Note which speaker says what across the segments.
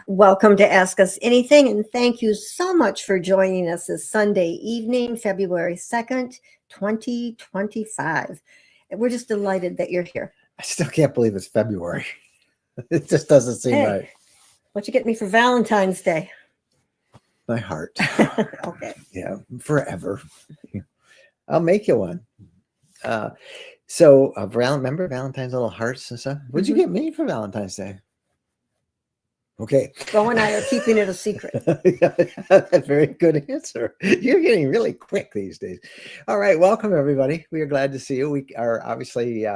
Speaker 1: Welcome to Ask Us Anything, and thank you so much for joining us this Sunday evening, February 2nd, 2025. And we're just delighted that you're here.
Speaker 2: I still can't believe it's February. It just doesn't seem right.
Speaker 1: What you get me for Valentine's Day?
Speaker 2: My heart.
Speaker 1: Okay.
Speaker 2: Yeah, forever. I'll make you one. Remember Valentine's little hearts and stuff? What'd you get me for Valentine's Day? Okay.
Speaker 1: Bo and I are keeping it a secret.
Speaker 2: Very good answer. You're getting really quick these days. All right. Welcome, everybody. We are glad to see you. We are obviously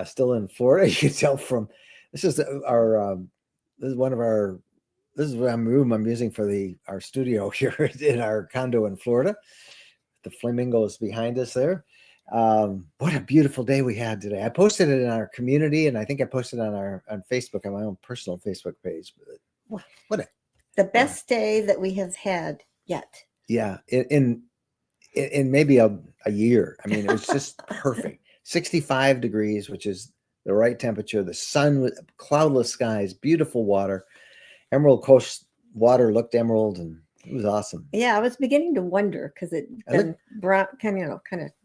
Speaker 2: still in Florida. You can tell from this is one of our room I'm using for our studio here in our condo in Florida. The flamingos behind us there. What a beautiful day we had today. I posted it in our community, and I think I posted on Facebook, on my own personal Facebook page.
Speaker 1: The best day that we have had yet.
Speaker 2: Yeah, in maybe a year. I mean, it was just perfect. 65 degrees, which is the right temperature. The sun with cloudless skies, beautiful water. Emerald Coast water looked emerald, and it was awesome.
Speaker 1: Yeah, I was beginning to wonder because it's been brown, kind of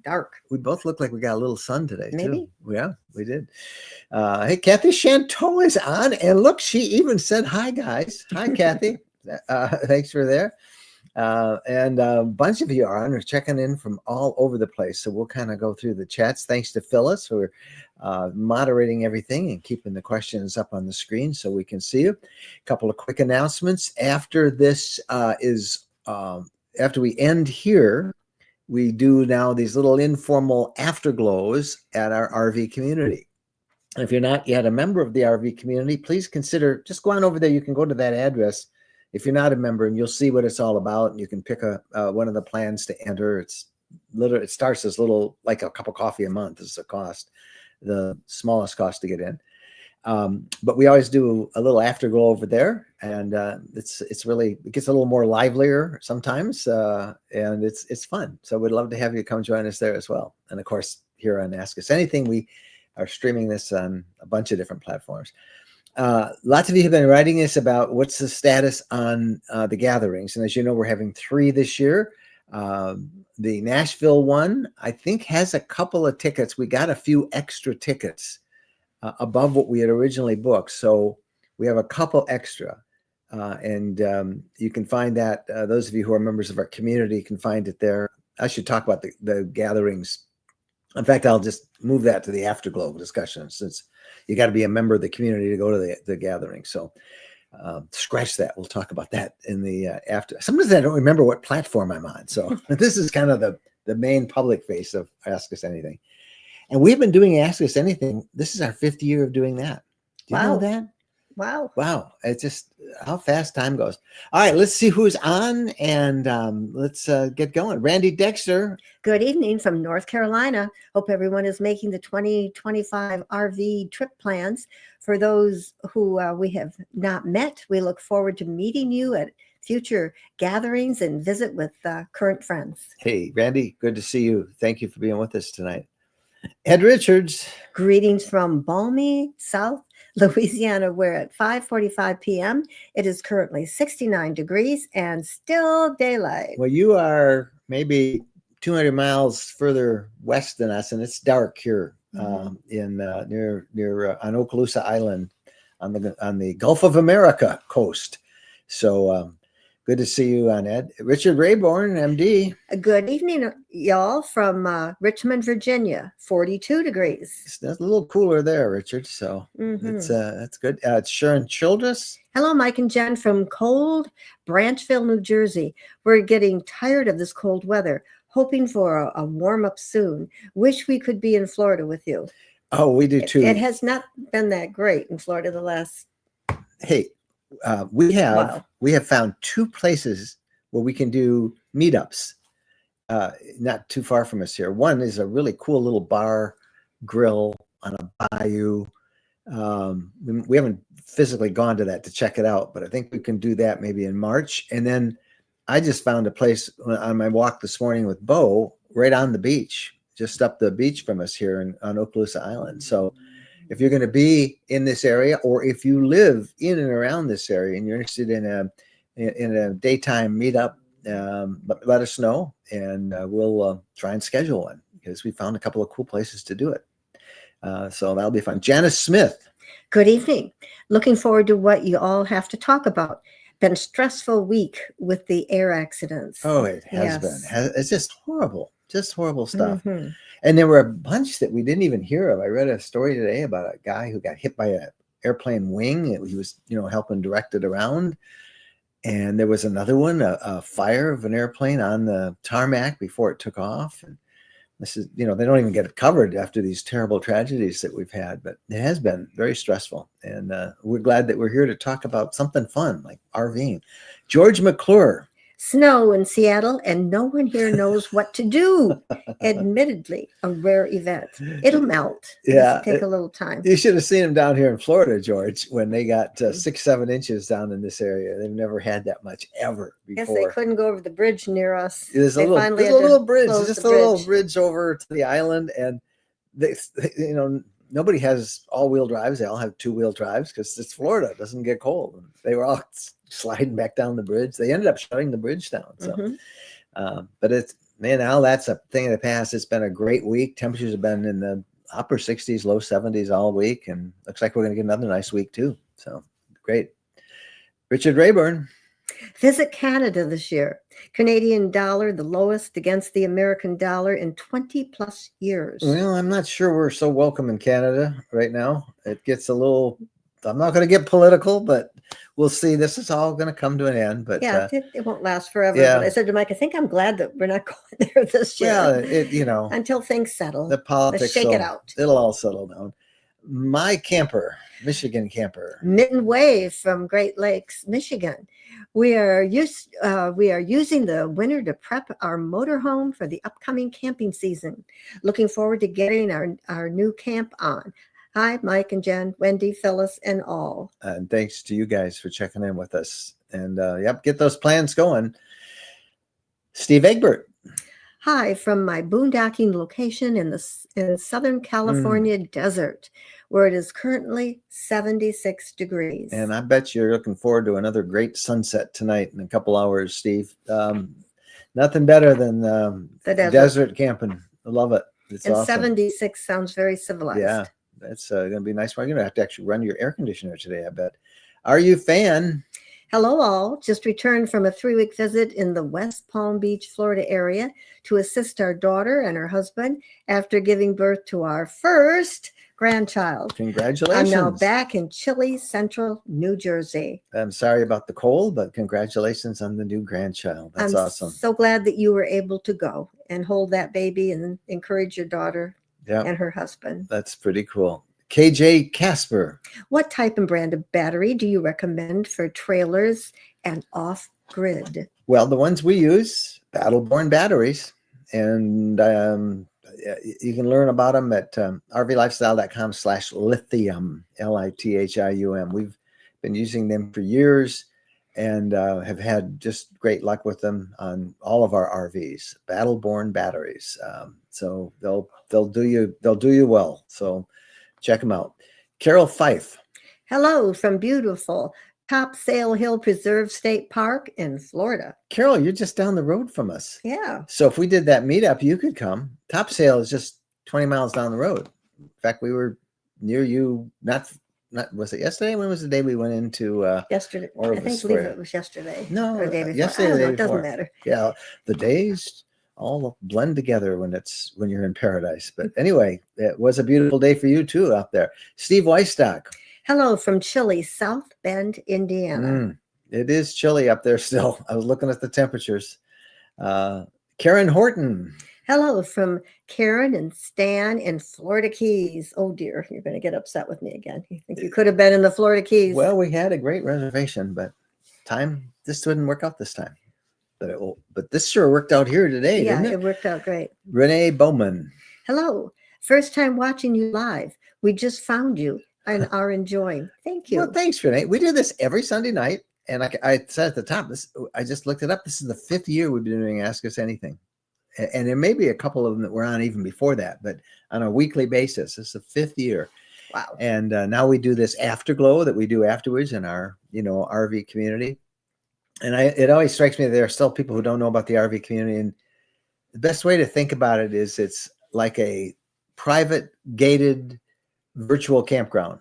Speaker 1: dark.
Speaker 2: We both look like we got a little sun today,
Speaker 1: Maybe.
Speaker 2: too. Yeah, we did. Hey, Kathy Chanteau is on, and look, she even said hi, guys. Hi, Kathy. Thanks for there. And a bunch of you are on or checking in from all over the place. So we'll kind of go through the chats. Thanks to Phyllis for moderating everything and keeping the questions up on the screen so we can see you. A couple of quick announcements. After this after we end here, we do now these little informal afterglows at our RV community. And if you're not yet a member of the RV community, please consider just go on over there. You can go to that address if you're not a member, and you'll see what it's all about. And you can pick one of the plans to enter. It starts as little, like a cup of coffee a month is the cost, the smallest cost to get in. But we always do a little afterglow over there, and it gets a little more livelier sometimes, and it's fun. So we'd love to have you come join us there as well. And of course, here on Ask Us Anything, we are streaming this on a bunch of different platforms. Lots of you have been writing us about what's the status on the gatherings. And as you know, we're having 3 this year. The Nashville one, I think, has a couple of tickets. We got a few extra tickets above what we had originally booked. So we have a couple extra. And you can find that. Those of you who are members of our community can find it there. I should talk about the gatherings. In fact, I'll just move that to the afterglow discussion, since you got to be a member of the community to go to the gathering. So scratch that. We'll talk about that in the after. Sometimes I don't remember what platform I'm on. So this is kind of the main public face of Ask Us Anything. And we've been doing Ask Us Anything. This is our 5th year of doing that. Do you know that? Wow. It's just how fast time goes. All right, let's see who's on, and let's get going. Randy Dexter.
Speaker 1: Good evening from North Carolina. Hope everyone is making the 2025 RV trip plans. For those who we have not met, we look forward to meeting you at future gatherings and visit with current friends.
Speaker 2: Hey, Randy, good to see you. Thank you for being with us tonight. Ed Richards.
Speaker 1: Greetings from balmy South Louisiana. We're at 5:45 p.m. It is currently 69 degrees and still daylight.
Speaker 2: Well, you are maybe 200 miles further west than us, and it's dark here in near on Okaloosa Island on the Gulf of America coast. So good to see you on, Ed. Richard Rayborn, MD.
Speaker 1: Good evening, y'all, from Richmond, Virginia. 42 degrees.
Speaker 2: It's a little cooler there, Richard. So that's good. It's Sharon Childress.
Speaker 1: Hello, Mike and Jen from cold Branchville, New Jersey. We're getting tired of this cold weather. Hoping for a warm up soon. Wish we could be in Florida with you.
Speaker 2: Oh, we do too.
Speaker 1: It has not been that great in Florida the last.
Speaker 2: Hey. We have found 2 places where we can do meetups, not too far from us here. One is a really cool little bar grill on a bayou. We haven't physically gone to that to check it out, but I think we can do that maybe in March. And then I just found a place on my walk this morning with Bo right on the beach, just up the beach from us here on Okaloosa Island. So if you're going to be in this area, or if you live in and around this area and you're interested in a daytime meetup, but let us know, and we'll try and schedule one, because we found a couple of cool places to do it. So that'll be fun. Janice Smith.
Speaker 1: Good evening. Looking forward to what you all have to talk about. Been stressful week with the air accidents.
Speaker 2: Oh, it has
Speaker 1: Yes.
Speaker 2: been. It's just horrible stuff.
Speaker 1: Mhm.
Speaker 2: And there were a bunch that we didn't even hear of. I read a story today about a guy who got hit by an airplane wing. He was, helping direct it around. And there was another one, a fire of an airplane on the tarmac before it took off. And this is, they don't even get it covered after these terrible tragedies that we've had, but it has been very stressful. And we're glad that we're here to talk about something fun like RVing. George McClure.
Speaker 1: Snow in Seattle, and no one here knows what to do. Admittedly, a rare event. It'll melt.
Speaker 2: Yeah,
Speaker 1: It'll take a little time.
Speaker 2: You should have seen them down here in Florida, George, when they got 6-7 inches down in this area. They've never had that much ever before.
Speaker 1: Yes, they couldn't go over the bridge near us.
Speaker 2: There's a little bridge, just a little bridge over to the island, and they nobody has all-wheel drives. They all have two-wheel drives because it's Florida. It doesn't get cold. And they were all sliding back down the bridge. They ended up shutting the bridge down. So, but now that's a thing of the past. It's been a great week. Temperatures have been in the upper 60s, low 70s all week, and looks like we're going to get another nice week too. So great. Richard Rayburn.
Speaker 1: Visit Canada this year. Canadian dollar, the lowest against the American dollar in 20 plus years.
Speaker 2: Well, I'm not sure we're so welcome in Canada right now. It gets a little, I'm not going to get political, but we'll see. This is all going to come to an end. But
Speaker 1: yeah, it won't last forever.
Speaker 2: Yeah.
Speaker 1: But I said to Mike, I think I'm glad that we're not going there this year.
Speaker 2: Well,
Speaker 1: until things settle.
Speaker 2: The politics,
Speaker 1: let's shake it out.
Speaker 2: It'll all settle down. My camper, Michigan camper.
Speaker 1: Mitten Wave from Great Lakes, Michigan. We are using the winter to prep our motorhome for the upcoming camping season. Looking forward to getting our new camp on. Hi, Mike and Jen, Wendy, Phyllis, and all.
Speaker 2: And thanks to you guys for checking in with us. And get those plans going. Steve Egbert.
Speaker 1: Hi, from my boondocking location in Southern California desert, where it is currently 76 degrees.
Speaker 2: And I bet you're looking forward to another great sunset tonight in a couple hours, Steve. Nothing better than the desert camping. I love it. It's awesome.
Speaker 1: 76 sounds very civilized.
Speaker 2: Yeah, that's going to be nice. We're going to have to actually run your air conditioner today, I bet. Are you fan?
Speaker 1: Hello all, just returned from a 3-week visit in the West Palm Beach, Florida area to assist our daughter and her husband after giving birth to our first grandchild.
Speaker 2: Congratulations.
Speaker 1: I'm now back in chilly central New Jersey.
Speaker 2: I'm sorry about the cold, but congratulations on the new grandchild. That's awesome.
Speaker 1: So glad that you were able to go and hold that baby and encourage your daughter and her husband.
Speaker 2: That's pretty cool. KJ Casper.
Speaker 1: What type and brand of battery do you recommend for trailers and off-grid?
Speaker 2: Well, the ones we use, Battleborn batteries, and you can learn about them at rvlifestyle.com/lithium, LITHIUM. We've been using them for years and have had just great luck with them on all of our RVs. Battleborn batteries, so they'll do you well. So check them out. Carol Fife.
Speaker 1: Hello from beautiful Topsail Hill Preserve State Park in Florida.
Speaker 2: Carol, you're just down the road from us.
Speaker 1: Yeah.
Speaker 2: So if we did that meetup, you could come. Topsail is just 20 miles down the road. In fact, we were near you. Not was it yesterday? When was the day we went into
Speaker 1: yesterday?
Speaker 2: Orvis
Speaker 1: I believe it was yesterday.
Speaker 2: No,
Speaker 1: or the day before.
Speaker 2: yesterday.
Speaker 1: I don't know, it doesn't matter.
Speaker 2: Yeah, the days all blend together when you're in paradise. But anyway, it was a beautiful day for you too out there. Steve Weistock.
Speaker 1: Hello from chilly South Bend, Indiana.
Speaker 2: It is chilly up there still. I was looking at the temperatures. Karen Horton.
Speaker 1: Hello from Karen and Stan in Florida Keys. Oh dear, you're going to get upset with me again. You think you could have been in the Florida Keys?
Speaker 2: Well, we had a great reservation, but this didn't work out this time. But this sure worked out here today, didn't it?
Speaker 1: Yeah, it worked out great.
Speaker 2: Renee Bowman.
Speaker 1: Hello. First time watching you live. We just found you and are enjoying. Thank you.
Speaker 2: Well, thanks, Renee. We do this every Sunday night. And I said at the top, I just looked it up. This is the 5th year we've been doing Ask Us Anything. And there may be a couple of them that were on even before that, but on a weekly basis, it's the 5th year.
Speaker 1: Wow.
Speaker 2: And now we do this afterglow that we do afterwards in our, RV community. And it always strikes me that there are still people who don't know about the RV community. And the best way to think about it is it's like a private gated virtual campground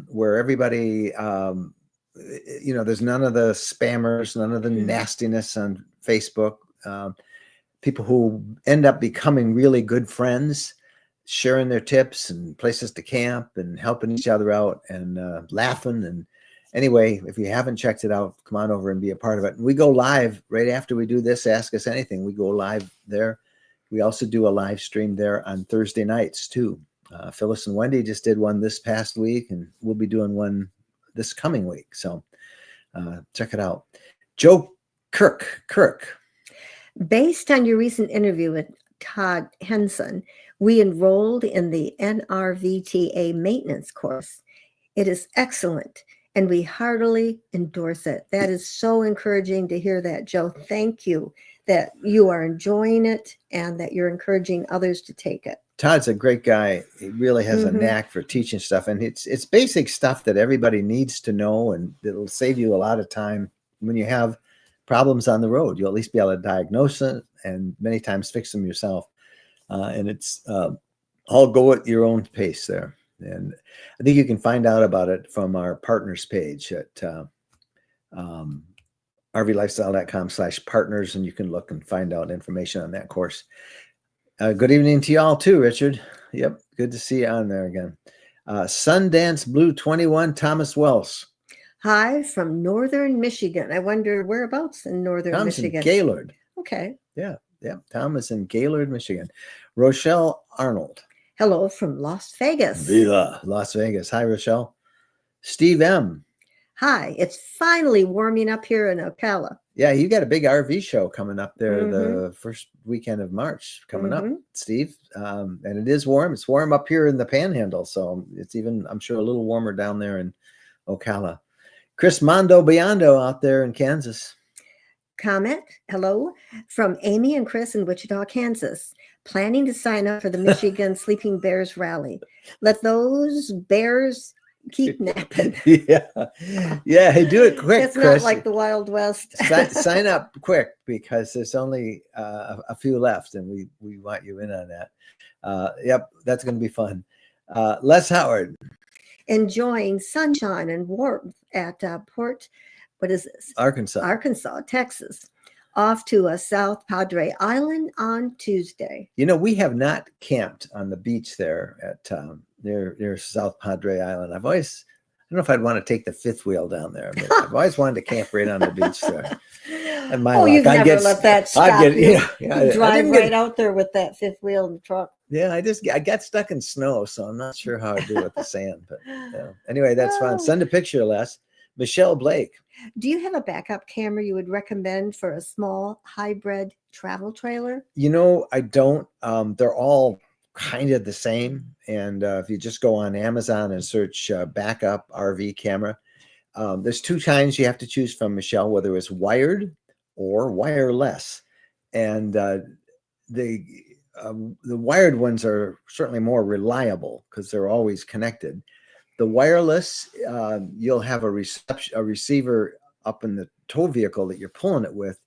Speaker 2: where everybody, there's none of the spammers, none of the nastiness on Facebook. People who end up becoming really good friends, sharing their tips and places to camp and helping each other out and laughing. And anyway, if you haven't checked it out, come on over and be a part of it. And we go live right after we do this. Ask Us Anything. We go live there. We also do a live stream there on Thursday nights too. Phyllis and Wendy just did one this past week, and we'll be doing one this coming week. So check it out. Joe Kirk.
Speaker 1: Based on your recent interview with Todd Henson, we enrolled in the NRVTA maintenance course. It is excellent, and we heartily endorse it. That is so encouraging to hear that, Joe. Thank you that you are enjoying it and that you're encouraging others to take it.
Speaker 2: Todd's a great guy. He really has a knack for teaching stuff, and it's basic stuff that everybody needs to know, and it'll save you a lot of time when you have problems on the road. You'll at least be able to diagnose it and many times fix them yourself. And it's all go at your own pace there. And I think you can find out about it from our partners page at rvlifestyle.com/partners, and you can look and find out information on that course. Good evening to y'all too, Richard. Yep, good to see you on there again. Sundance Blue 21, Thomas Wells.
Speaker 1: Hi from Northern Michigan. I wonder whereabouts in Northern Michigan.
Speaker 2: In Gaylord.
Speaker 1: Okay.
Speaker 2: Yeah. Tom is in Gaylord, Michigan. Rochelle Arnold.
Speaker 1: Hello from Las Vegas.
Speaker 2: Viva Las Vegas. Hi, Rochelle. Steve M.
Speaker 1: Hi. It's finally warming up here in Ocala.
Speaker 2: Yeah, you got a big RV show coming up there the first weekend of March coming up, Steve. And it is warm. It's warm up here in the Panhandle, so it's even, I'm sure, a little warmer down there in Ocala. Chris Mondo Biondo out there in Kansas.
Speaker 1: Comment, hello, from Amy and Chris in Wichita, Kansas. Planning to sign up for the Michigan Sleeping Bears Rally. Let those bears keep napping.
Speaker 2: Yeah. Hey, do it quick,
Speaker 1: It's
Speaker 2: Chris.
Speaker 1: not like the Wild West.
Speaker 2: Sign up quick because there's only a few left, and we want you in on that. Yep, that's going to be fun. Les Howard.
Speaker 1: Enjoying sunshine and warmth at Port, what is this? Arkansas, Texas. Off to South Padre Island on Tuesday.
Speaker 2: We have not camped on the beach there at near South Padre Island. I don't know if I'd want to take the fifth wheel down there, but I've always wanted to camp right on the beach there. And
Speaker 1: you've never let that stop you. You drive right out there with that fifth wheel in the truck.
Speaker 2: Yeah, I got stuck in snow, so I'm not sure how I do with the sand. But anyway, that's fun. Send a picture, Les. Michelle Blake.
Speaker 1: Do you have a backup camera you would recommend for a small hybrid travel trailer?
Speaker 2: I don't. They're all kind of the same. And if you just go on Amazon and search backup RV camera, there's two kinds you have to choose from, Michelle, whether it's wired or wireless. And the wired ones are certainly more reliable because they're always connected. The wireless, you'll have a receiver up in the tow vehicle that you're pulling it with.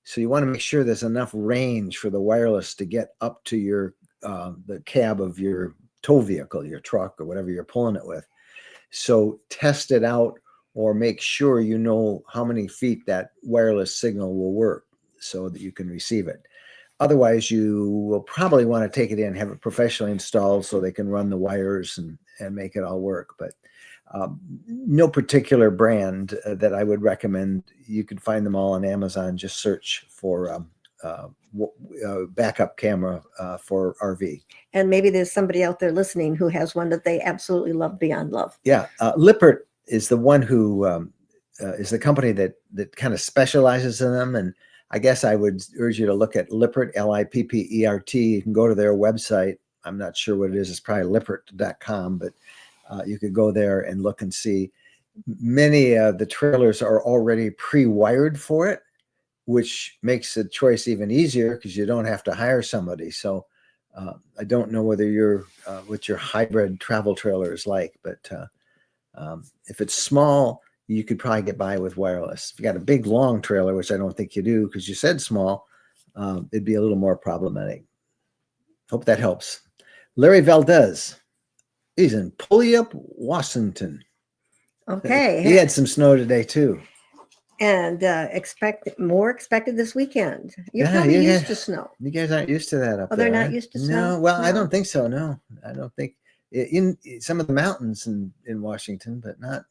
Speaker 2: So you want to make sure there's enough range for the wireless to get up to your the cab of your tow vehicle, your truck, or whatever you're pulling it with. So test it out or make sure you know how many feet that wireless signal will work so that you can receive it. Otherwise, you will probably want to take it in, have it professionally installed so they can run the wires and make it all work. But no particular brand that I would recommend. You can find them all on Amazon. Just search for backup camera for RV.
Speaker 1: And maybe there's somebody out there listening who has one that they absolutely love beyond love.
Speaker 2: Yeah. Lippert is the one who is the company that kind of specializes in them. And I guess I would urge you to look at Lippert, Lippert. You can go to their website. I'm not sure what it is. It's probably lippert.com, but you could go there and look and see. Many of the trailers are already pre-wired for it, which makes the choice even easier because you don't have to hire somebody. So I don't know whether what your hybrid travel trailer is like, but if it's small, you could probably get by with wireless. If you got a big long trailer, which I don't think you do because you said small, it'd be a little more problematic. Hope that helps. Larry Valdez, he's in Puyallup, Washington.
Speaker 1: Okay.
Speaker 2: He had some snow today too.
Speaker 1: And expected this weekend. You're probably used to snow.
Speaker 2: You guys aren't used to that up there.
Speaker 1: They're not used to snow?
Speaker 2: No, well,
Speaker 1: No.
Speaker 2: I don't think so. No, I don't think in some of the mountains in Washington, but not.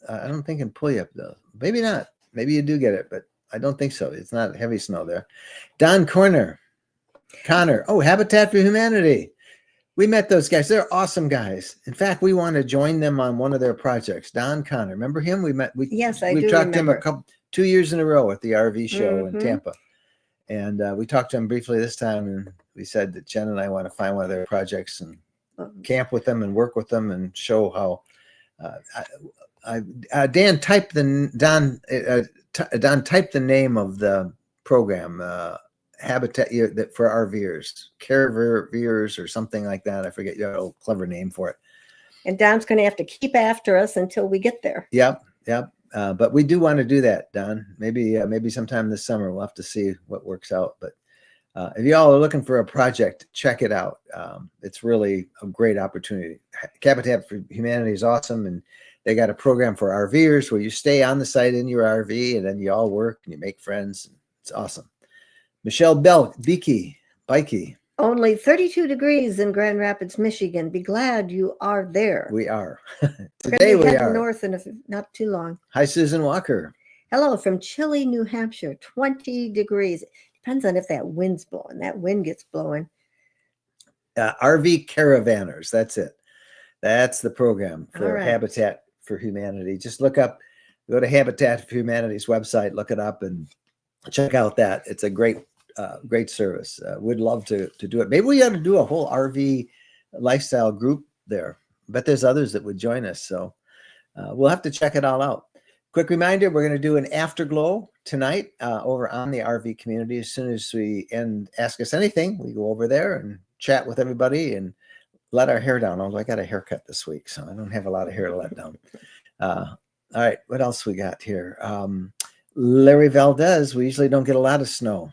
Speaker 2: I don't think in Puyallup though. Maybe not. Maybe you do get it, but I don't think so. It's not heavy snow there. Don Connor. Oh, Habitat for Humanity. We met those guys. They're awesome guys. In fact, we want to join them on one of their projects. Don Connor, remember him?
Speaker 1: Yes, I
Speaker 2: do. We talked to him 2 years in a row at the RV show in Tampa, and we talked to him briefly this time. And we said that Jen and I want to find one of their projects and camp with them and work with them and show how. Dan typed Don typed the name of the program. Habitat for RVers, Careverers or something like that. I forget your clever name for it.
Speaker 1: And Don's going to have to keep after us until we get there.
Speaker 2: Yep. But we do want to do that, Don. Maybe sometime this summer. We'll have to see what works out. But if y'all are looking for a project, check it out. It's really a great opportunity. Habitat for Humanity is awesome, and they got a program for RVers where you stay on the site in your RV, and then you all work and you make friends. It's awesome. Michelle Bikey.
Speaker 1: Only 32 degrees in Grand Rapids, Michigan. Be glad you are there.
Speaker 2: We are.
Speaker 1: Today we are north in not too long.
Speaker 2: Hi, Susan Walker.
Speaker 1: Hello from chilly New Hampshire. 20 degrees. Depends on if that wind's blowing. That wind gets blowing.
Speaker 2: RV Caravanners. That's it. That's the program for
Speaker 1: right.
Speaker 2: Habitat for Humanity. Just go to Habitat for Humanity's website, look it up, and check out that. It's a great service. We'd love to do it. Maybe we ought to do a whole RV lifestyle group there. But there's others that would join us. So we'll have to check it all out. Quick reminder, we're going to do an afterglow tonight over on the RV community. As soon as we end Ask Us Anything, we go over there and chat with everybody and let our hair down. Although I got a haircut this week, so I don't have a lot of hair to let down. All right, what else we got here? Larry Valdez, we usually don't get a lot of snow.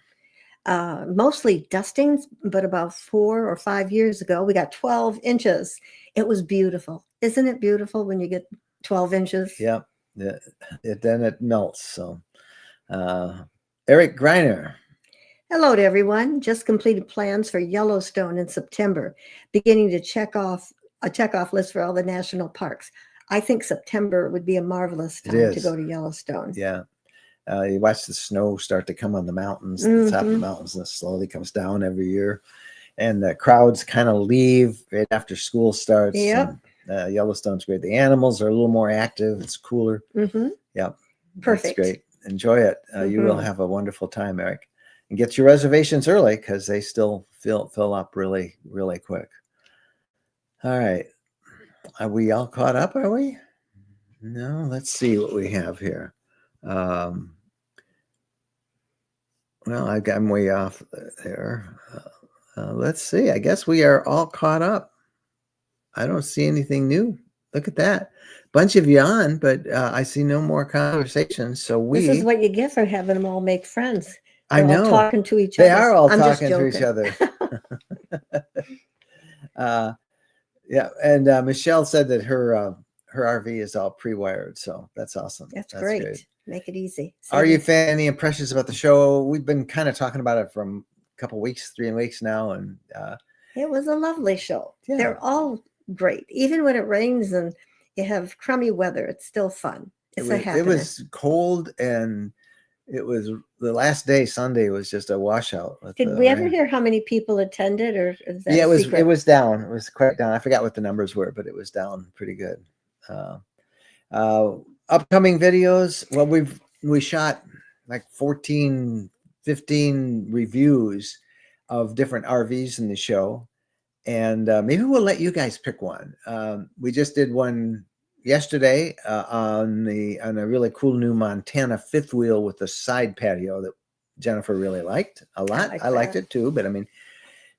Speaker 1: Mostly dustings, but about 4 or 5 years ago, we got 12 inches. It was beautiful. Isn't it beautiful when you get 12 inches?
Speaker 2: Yeah. Then it melts. So, Eric Greiner.
Speaker 1: Hello to everyone. Just completed plans for Yellowstone in September, beginning to check off a checkoff list for all the national parks. I think September would be a marvelous time to go to Yellowstone.
Speaker 2: Yeah. You watch the snow start to come on the mountains, the top of the mountains, and it slowly comes down every year. And the crowds kind of leave right after school starts.
Speaker 1: Yep.
Speaker 2: Yellowstone's great. The animals are a little more active. It's cooler. Yep.
Speaker 1: Perfect.
Speaker 2: That's great. Enjoy it. You will have a wonderful time, Eric. And get your reservations early because they still fill up really, really quick. All right. Are we all caught up, are we? No, let's see what we have here. Well, I'm way off there. Let's see. I guess we are all caught up. I don't see anything new. Look at that. Bunch of you on, but I see no more conversations. So
Speaker 1: this is what you get for having them all make friends.
Speaker 2: I know.
Speaker 1: All talking to each
Speaker 2: other.
Speaker 1: They
Speaker 2: are all talking to each other. Yeah. And Michelle said that her RV is all pre-wired. So that's awesome.
Speaker 1: That's great.
Speaker 2: Good.
Speaker 1: Make it easy.
Speaker 2: Are you any impressions about the show? We've been kind of talking about it from a couple weeks, 3 weeks now. And
Speaker 1: it was a lovely show.
Speaker 2: Yeah.
Speaker 1: They're all great. Even when it rains and you have crummy weather, it's still fun. It
Speaker 2: was cold, and it was the last day, Sunday, was just a washout.
Speaker 1: Did we ever hear how many people attended, or is that
Speaker 2: it was down. It was quite down. I forgot what the numbers were, but it was down pretty good. Upcoming videos. Well, we shot like 14, 15 reviews of different RVs in the show. And maybe we'll let you guys pick one. We just did one yesterday on a really cool new Montana fifth wheel with a side patio that Jennifer really liked a lot. I liked it too, but I mean,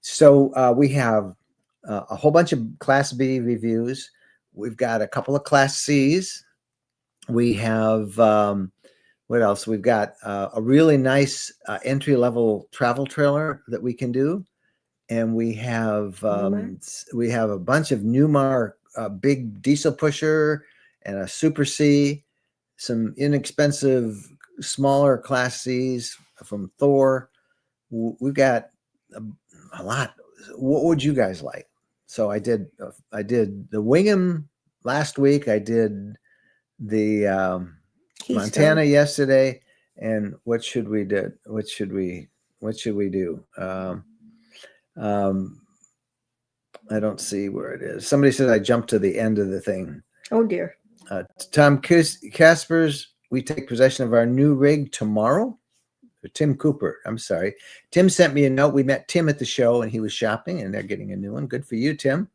Speaker 2: So we have a whole bunch of Class B reviews. We've got a couple of Class Cs. We have what else? We've got a really nice entry-level travel trailer that we can do, and we have a bunch of Newmar big diesel pusher and a Super C, some inexpensive smaller Class Cs from Thor. We've got a lot. What would you guys like? So I did the Wingham last week. I did the Montana yesterday. And what should we do? What should we do? I don't see where it is. Somebody said I jumped to the end of the thing.
Speaker 1: Oh dear.
Speaker 2: Tom Caspers, we take possession of our new rig tomorrow. Tim Cooper, I'm sorry. Tim sent me a note. We met Tim at the show and he was shopping and they're getting a new one. Good for you, Tim.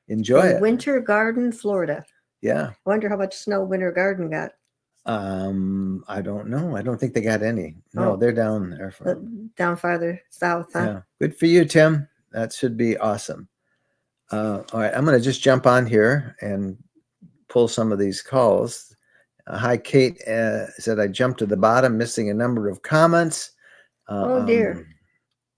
Speaker 2: Enjoy it.
Speaker 1: Winter Garden, Florida.
Speaker 2: Yeah.
Speaker 1: I wonder how much snow Winter Garden got.
Speaker 2: I don't know. I don't think they got any. No, they're down there.
Speaker 1: Down farther south, huh?
Speaker 2: Yeah. Good for you, Tim. That should be awesome. All right. I'm going to just jump on here and pull some of these calls. Hi, Kate said I jumped to the bottom, missing a number of comments.
Speaker 1: Oh dear.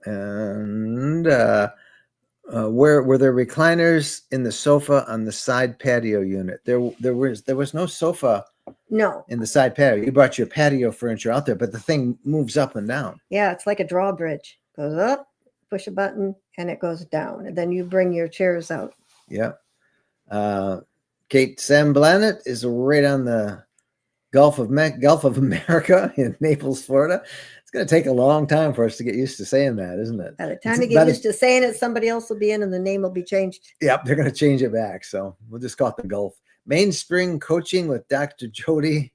Speaker 2: And where were there recliners in the sofa on the side patio unit? There was no sofa.
Speaker 1: No.
Speaker 2: In the side patio. You brought your patio furniture out there, but the thing moves up and down.
Speaker 1: Yeah, it's like a drawbridge. Goes up, push a button, and it goes down. And then you bring your chairs out.
Speaker 2: Yeah. Kate Sam Blanet is right on the Gulf of America in Naples, Florida. It's going to take a long time for us to get used to saying that, isn't it?
Speaker 1: By the time you get used to saying it, somebody else will be in and the name will be changed.
Speaker 2: Yep, they're going to change it back. So we'll just call it the Gulf. Mainspring Coaching with Dr. Jody.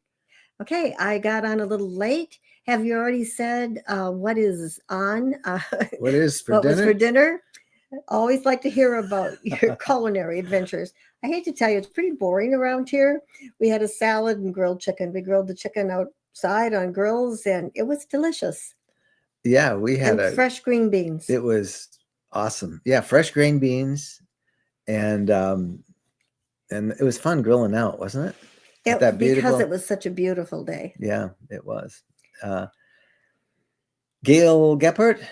Speaker 1: Okay, I got on a little late. Have you already said what is on?
Speaker 2: What is for
Speaker 1: what
Speaker 2: dinner?
Speaker 1: Was for dinner? Always like to hear about your culinary adventures. I hate to tell you, it's pretty boring around here. We had a salad and grilled chicken. We grilled the chicken outside on grills, and it was delicious.
Speaker 2: Yeah, we had
Speaker 1: fresh green beans.
Speaker 2: It was awesome. Yeah, fresh green beans, and it was fun grilling out, wasn't it?
Speaker 1: That beautiful? Because it was such a beautiful day.
Speaker 2: Yeah, it was. Gail Geppert.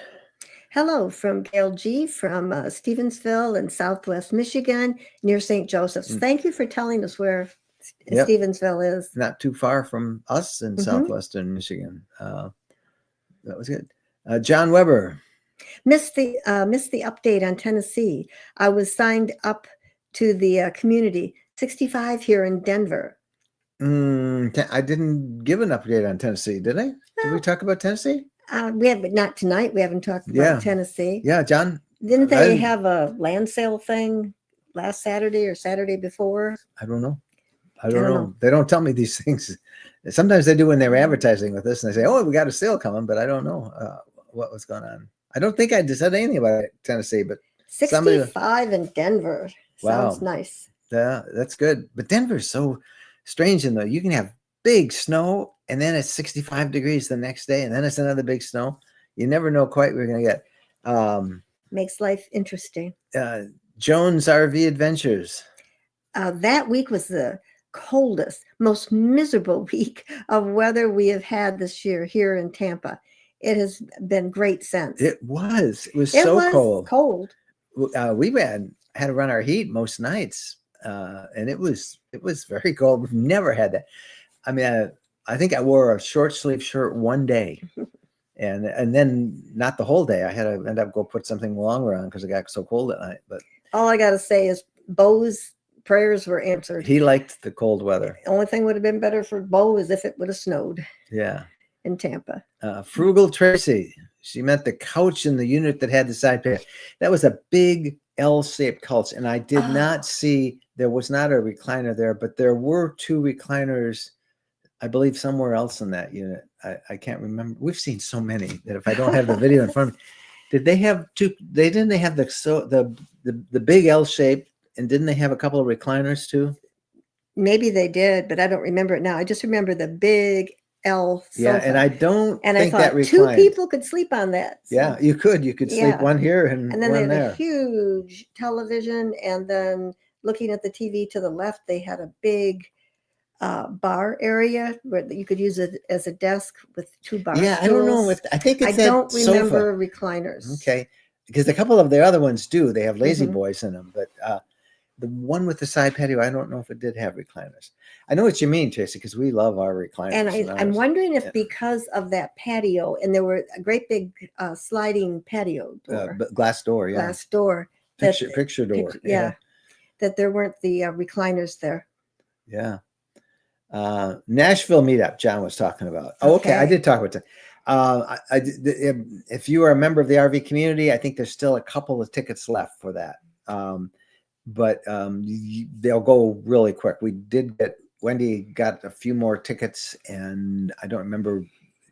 Speaker 1: Hello from Gail G. from Stevensville in Southwest Michigan, near St. Joseph's. Thank you for telling us where Stevensville is.
Speaker 2: Not too far from us in Southwestern Michigan. That was good. John Weber.
Speaker 1: Missed the update on Tennessee. I was signed up to the community 65 here in Denver.
Speaker 2: I didn't give an update on Tennessee, did I? Did we talk about Tennessee?
Speaker 1: We have, but not tonight. We haven't talked about Tennessee.
Speaker 2: Yeah, John.
Speaker 1: Didn't they have a land sale thing last Saturday or Saturday before?
Speaker 2: I don't know. I don't know. They don't tell me these things. Sometimes they do when they're advertising with this and they say, oh, we got a sale coming, but I don't know what was going on. I don't think I said anything about Tennessee, but
Speaker 1: 65 in Denver. Sounds nice.
Speaker 2: Yeah, that's good. But Denver's so strange in though. You can have big snow and then it's 65 degrees the next day and then it's another big snow. You never know quite what you're going to get.
Speaker 1: Makes life interesting.
Speaker 2: Jones RV Adventures.
Speaker 1: That week was the coldest, most miserable week of weather we have had this year here in Tampa. It has been great since.
Speaker 2: It was so cold.
Speaker 1: Cold.
Speaker 2: We had to run our heat most nights. And it was very cold. We've never had that. I mean, I think I wore a short sleeve shirt one day and then not the whole day. I had to end up go put something longer on because it got so cold at night. But
Speaker 1: all I got to say is Bo's prayers were answered.
Speaker 2: He liked the cold weather.
Speaker 1: The only thing would have been better for Bo is if it would have snowed.
Speaker 2: Yeah.
Speaker 1: In Tampa.
Speaker 2: Frugal Tracy. She meant the couch in the unit that had the side panel. That was a big L-shaped couch. And I did not see, there was not a recliner there, but there were two recliners, I believe, somewhere else in that unit. I can't remember. We've seen so many that if I don't have the video in front of me, did they have two? They have the big L shape, and didn't they have a couple of recliners too?
Speaker 1: Maybe they did, but I don't remember it now. I just remember the big L
Speaker 2: Yeah,
Speaker 1: sofa.
Speaker 2: and I don't
Speaker 1: And I
Speaker 2: think that
Speaker 1: thought two
Speaker 2: reclined.
Speaker 1: people could sleep on that. So,
Speaker 2: Yeah, you could sleep
Speaker 1: yeah.
Speaker 2: one here and
Speaker 1: And then they
Speaker 2: one
Speaker 1: had a
Speaker 2: there.
Speaker 1: huge television, and then looking at the TV to the left, they had a big bar area where you could use it as a desk with two bar
Speaker 2: Yeah,
Speaker 1: stools.
Speaker 2: I don't know if I think
Speaker 1: I
Speaker 2: it's that
Speaker 1: don't
Speaker 2: sofa.
Speaker 1: remember recliners.
Speaker 2: Okay, because a couple of the other ones do. They have lazy
Speaker 1: Mhm.
Speaker 2: boys in them, but the one with the side patio, I don't know if it did have recliners. I know what you mean, Tracy, because we love our recliners.
Speaker 1: And
Speaker 2: in
Speaker 1: I'm
Speaker 2: ours.
Speaker 1: wondering if
Speaker 2: Yeah.
Speaker 1: because of that patio, and there were a great big sliding patio door,
Speaker 2: glass door, yeah,
Speaker 1: glass door,
Speaker 2: picture door,
Speaker 1: yeah, that there weren't the recliners there.
Speaker 2: yeah. Nashville meetup John was talking about. Oh, okay. I
Speaker 1: Okay.
Speaker 2: did talk about that. If you are a member of the RV community, I think there's still a couple of tickets left for that. But they'll go really quick. Wendy got a few more tickets, and I don't remember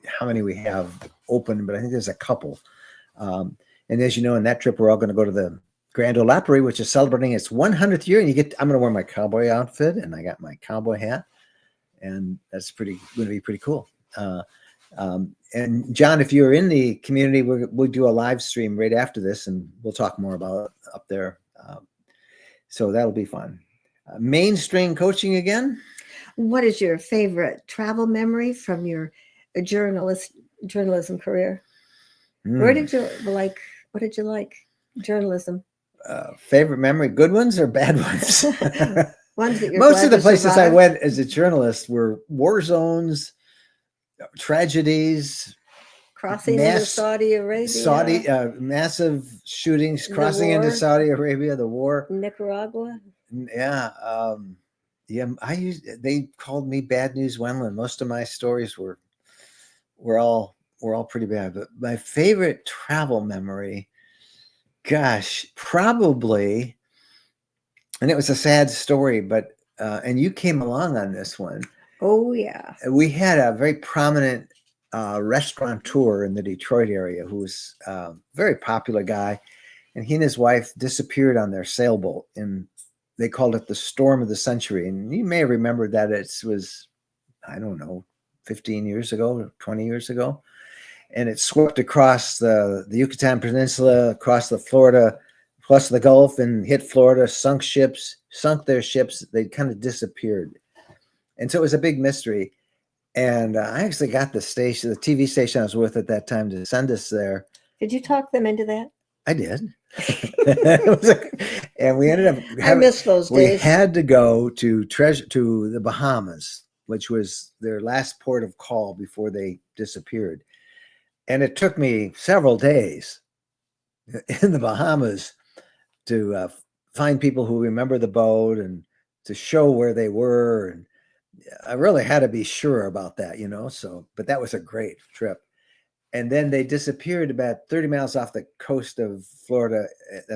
Speaker 2: how many we have open, but I think there's a couple. And as you know, in that trip, we're all going to go to the Grand Ole Opry, which is celebrating its 100th year. And I'm going to wear my cowboy outfit, and I got my cowboy hat, and that's going to be pretty cool. And John, if you're in the community, we'll do a live stream right after this, and we'll talk more about it up there. So that'll be fun. Mainstream coaching again.
Speaker 1: What is your favorite travel memory from your journalism career? Where did you like? What did you like? Journalism.
Speaker 2: Favorite memory, good ones or bad ones?
Speaker 1: Ones that you're
Speaker 2: Most
Speaker 1: glad
Speaker 2: of the
Speaker 1: you
Speaker 2: places I
Speaker 1: survived?
Speaker 2: went as a journalist were war zones, tragedies,
Speaker 1: Crossing into Saudi Arabia,
Speaker 2: massive shootings, crossing into Saudi Arabia, the war,
Speaker 1: Nicaragua.
Speaker 2: Yeah, they called me Bad News Wendland. Most of my stories were all pretty bad. But my favorite travel memory, gosh, probably, and it was a sad story, but and you came along on this one.
Speaker 1: Oh yeah,
Speaker 2: we had a very prominent restaurateur in the Detroit area who was a very popular guy, and he and his wife disappeared on their sailboat, and they called it the storm of the century. And you may have remembered that it was, I don't know, 15 years ago, 20 years ago. And it swept across the Yucatan Peninsula, across the Florida, plus the Gulf, and hit Florida, sunk their ships. They kind of disappeared. And so it was a big mystery. And I actually got the TV station I was with at that time to send us there.
Speaker 1: Did you talk them into that?
Speaker 2: I did. And we ended up
Speaker 1: I miss those days.
Speaker 2: We had to go to the Bahamas, which was their last port of call before they disappeared. And it took me several days in the Bahamas to find people who remember the boat and to show where they were. And I really had to be sure about that, but that was a great trip. And then they disappeared about 30 miles off the coast of Florida.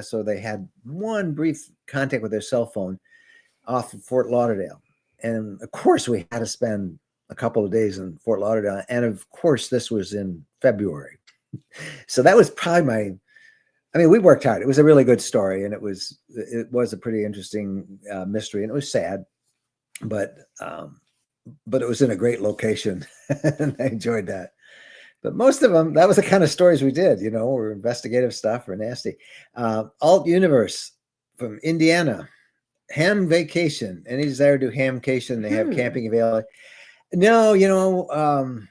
Speaker 2: So they had one brief contact with their cell phone off of Fort Lauderdale. And of course, we had to spend a couple of days in Fort Lauderdale. And of course, this was in February. So that was probably we worked hard. It was a really good story. And it was a pretty interesting mystery. And it was sad, but it was in a great location. And I enjoyed that. But most of them, that was the kind of stories we did, or investigative stuff or nasty. Alt Universe from Indiana, Ham Vacation. Any desire to do Hamcation? They have camping available. No,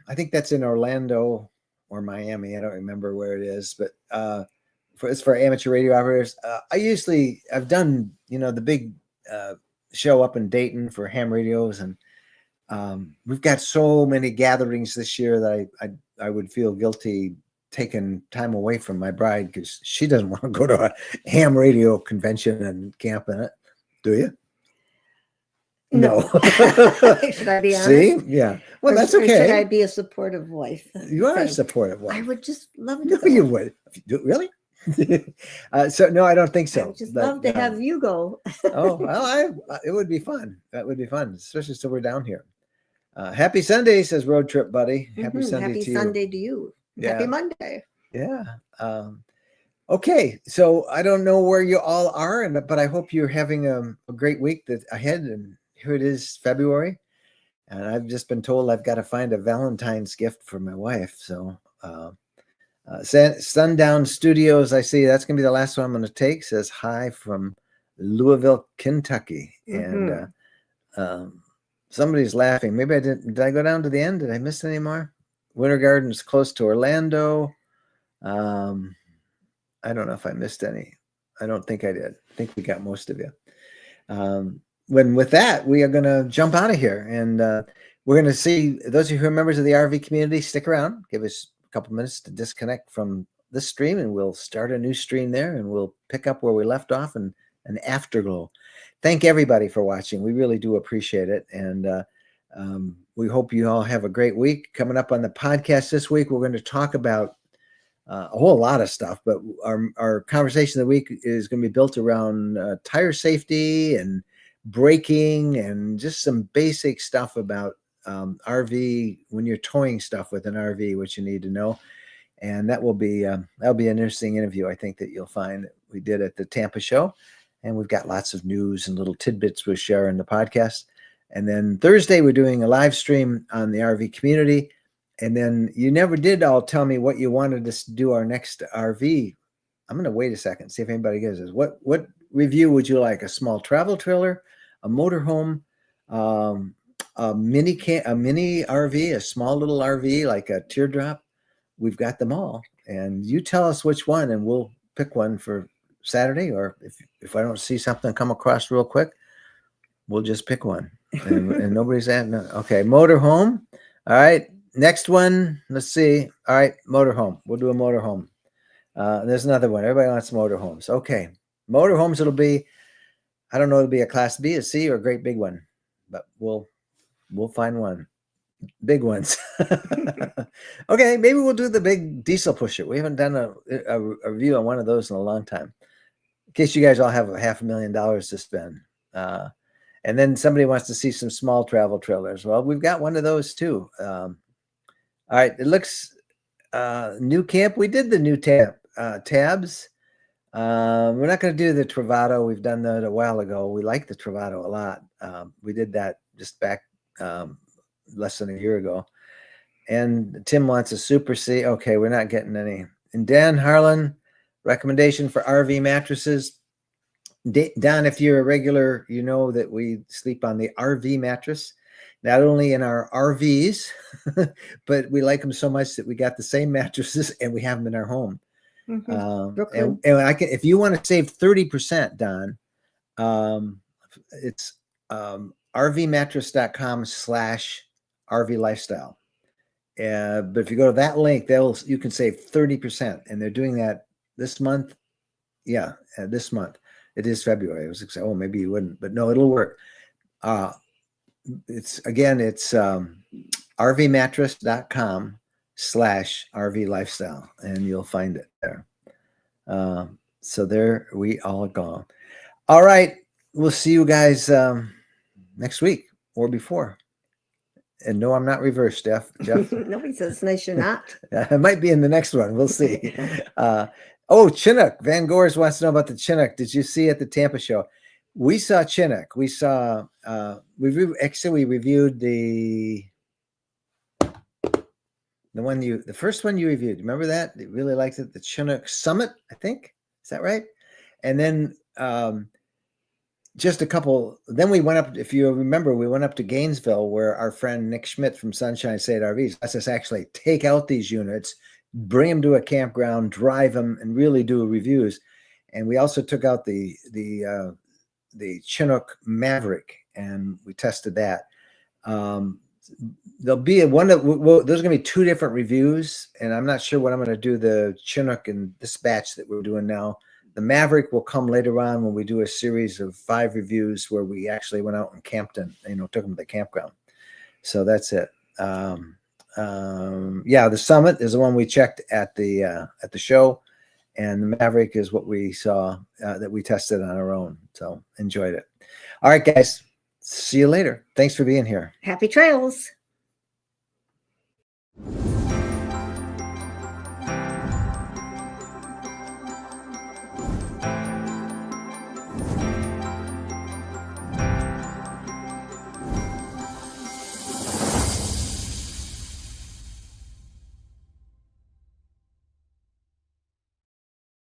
Speaker 2: I think that's in Orlando or Miami. I don't remember where it is, but it's for amateur radio operators. I've done, the big show up in Dayton for ham radios, and we've got so many gatherings this year that I would feel guilty taking time away from my bride because she doesn't want to go to a ham radio convention and camp in it. Do you?
Speaker 1: No. Should I be honest?
Speaker 2: See? Yeah. Well, that's okay.
Speaker 1: Or should I be a supportive wife?
Speaker 2: You are a supportive wife.
Speaker 1: I would just love to.
Speaker 2: No, you would. Really? So no, I don't think so.
Speaker 1: I would just love to have you go.
Speaker 2: Oh, well, it would be fun. That would be fun, especially so we're down here. Happy Sunday, says Road Trip Buddy. Happy Sunday to you. Happy
Speaker 1: Sunday to you.
Speaker 2: Yeah.
Speaker 1: Happy Monday.
Speaker 2: Yeah. Okay, so I don't know where you all are, but I hope you're having a great week ahead. And here it is, February. And I've just been told I've got to find a Valentine's gift for my wife. So Sundown Studios, I see that's going to be the last one I'm going to take, says hi from Louisville, Kentucky. And somebody's laughing. Maybe I did I go down to the end? Did I miss any more? Winter Garden's close to Orlando. I don't know if I missed any. I don't think I did. I think we got most of you. With that, we are going to jump out of here, and we're going to see those of you who are members of the RV community. Stick around. Give us a couple minutes to disconnect from this stream, and we'll start a new stream there, and we'll pick up where we left off and an afterglow. Thank everybody for watching. We really do appreciate it, and we hope you all have a great week. Coming up on the podcast this week, we're going to talk about a whole lot of stuff, but our conversation of the week is going to be built around tire safety and braking and just some basic stuff about RV when you're towing stuff with an RV, what you need to know. And that'll be an interesting interview, I think, that you'll find that we did at the Tampa show. And we've got lots of news and little tidbits we'll share in the podcast. And then Thursday, we're doing a live stream on the RV community. And then you never did all tell me what you wanted us to do our next RV. I'm going to wait a second, see if anybody gives us. What review would you like? A small travel trailer, a motorhome, a mini RV, a small little RV like a teardrop? We've got them all. And you tell us which one, and we'll pick one for Saturday. Or if I don't see something come across real quick, we'll just pick one. And nobody's at no. Okay, motorhome. All right. Next one, let's see. All right, motorhome. We'll do a motorhome. There's another one. Everybody wants motorhomes. Okay, motorhomes. It'll be, I don't know. It'll be a Class B, a C, or a great big one, but we'll find one. Big ones. Okay, maybe we'll do the big diesel pusher. We haven't done a review on one of those in a long time. In case you guys all have $500,000 to spend. And then somebody wants to see some small travel trailers. Well, we've got one of those too. All right, it looks new camp. We did the new tabs. We're not going to do the Travato. We've done that a while ago. We like the Travato a lot. We did that just back less than a year ago. And Tim wants a Super C. Okay, we're not getting any. And Dan Harlan, recommendation for RV mattresses. Don, if you're a regular, you know that we sleep on the RV mattress. Not only in our RVs, but we like them so much that we got the same mattresses and we have them in our home. And I can, if you want to save 30%, Don, it's rvmattress.com/RV lifestyle. But if you go to that link, you can save 30%, and they're doing that this month. Yeah, this month. It is February. I was like, oh, maybe you wouldn't, but no, it'll work. It's rvmattress.com/RV lifestyle, and you'll find it there. So there we all go. All right. We'll see you guys next week or before. And no, I'm not reversed, Jeff.
Speaker 1: Nobody says nice you're not.
Speaker 2: It might be in the next one. We'll see. Chinook. Van Gores wants to know about the Chinook. Did you see at the Tampa show? We saw Chinook. We saw, we reviewed the first one you reviewed. Remember that? You really liked it. The Chinook Summit, I think. Is that right? And then just a couple, then we went up, if you remember, we went up to Gainesville where our friend Nick Schmidt from Sunshine State RVs lets us actually take out these units, bring them to a campground, drive them, and really do reviews. And we also took out the Chinook Maverick, and we tested that. There'll be there's going to be two different reviews, and I'm not sure what I'm going to do the Chinook in this batch that we're doing now. The Maverick will come later on when we do a series of 5 reviews where we actually went out and camped and took them to the campground. So that's it. The Summit is the one we checked at the show, and the Maverick is what we saw that we tested on our own. So enjoyed it. All right, guys. See you later. Thanks for being here.
Speaker 1: Happy trails.